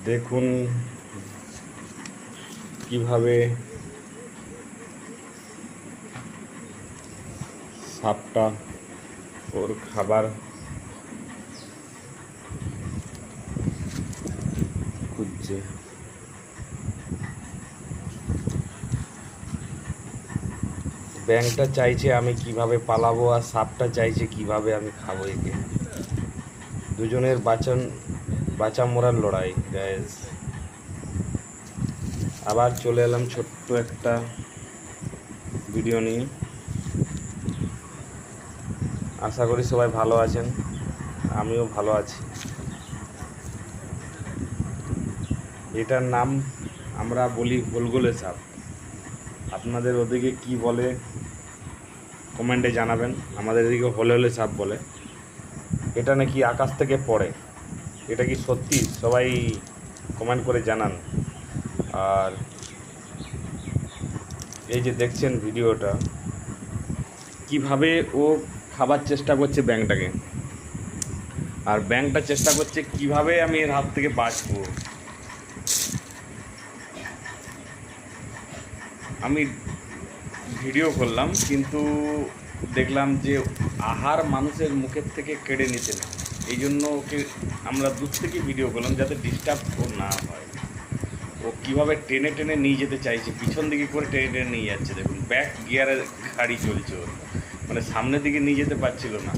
দেখুন কিভাবে সাপটা ওর খাবার খুঁজছে। ব্যাঙটা চাইছে আমি কিভাবে পালাবো, আর সাপটা চাইছে কিভাবে আমি খাবো একে। দুজনের বাঁচা মরার লড়াই গাইস। আবার চলে এলাম ছোট্ট একটা ভিডিও নিয়ে। আশা করি সবাই ভালো আছেন, আমিও ভালো আছি। এটার নাম আমরা বলি গোলগোলে সাপ। আপনাদের ওদিকে কি বলে কমেন্টে জানাবেন। আমাদের এদিকে হলে হলে সাপ বলে। এটা নাকি আকাশ থেকে পড়ে, এটা কি সত্যি? সবাই কমেন্ট করে জানান। আর এই যে দেখছেন ভিডিওটা, কিভাবে ও খাবার চেষ্টা করছে ব্যাঙটাকে, আর ব্যাঙটা চেষ্টা করছে কিভাবে আমি এর হাত থেকে বাঁচবো। আমি ভিডিও করলাম কিন্তু দেখলাম যে আহার মানুষের মুখের থেকে কেড়ে নিতে না, এই জন্য ওকে আমরা দূর থেকে ভিডিও করলাম যাতে ডিস্টার্ব ও না হয়। ও কীভাবে টেনে টেনে নিয়ে যেতে চাইছে, পিছন দিকে করে টেনে টেনে নিয়ে যাচ্ছে। দেখুন ব্যাক গিয়ারে গাড়ি চলছে ওর, মানে সামনের দিকে নিয়ে যেতে পারছিল না,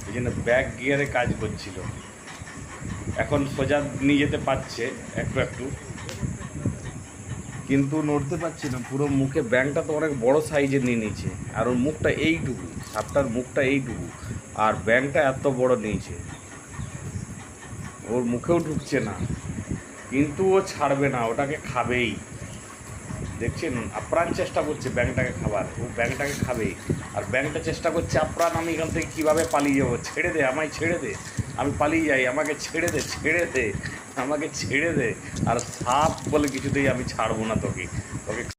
এই জন্য ব্যাক গিয়ারে কাজ করছিল। এখন সোজা নিয়ে যেতে পারছে একটু একটু, কিন্তু নড়তে পারছি না। পুরো মুখে ব্যাঙটা তো অনেক বড় সাইজের নিয়ে নিয়েছে, আর ওর মুখটা এইটুকু, সাপটার মুখটা এইটুকু, আর ব্যাঙটা এত বড় নিয়েছে, ওর মুখেও ঢুকছে না। কিন্তু ও ছাড়বে না, ওটাকে খাবেই। দেখছেন আপ্রাণ চেষ্টা করছে ব্যাঙটাকে খাবার, ও ব্যাঙটাকে খাবেই। আর ব্যাঙটা চেষ্টা করছে আপ্রাণ আমি এখান থেকে কীভাবে পালিয়ে যাবো, ছেড়ে দে আমায়, ছেড়ে দে, আমি পালিয়ে যাই, আমাকে ছেড়ে দে, ছেড়ে দে, আমাকে ছেড়ে দে। আর সাপ বলে কিছুতেই আমি ছাড়বো না তোকে, তোকে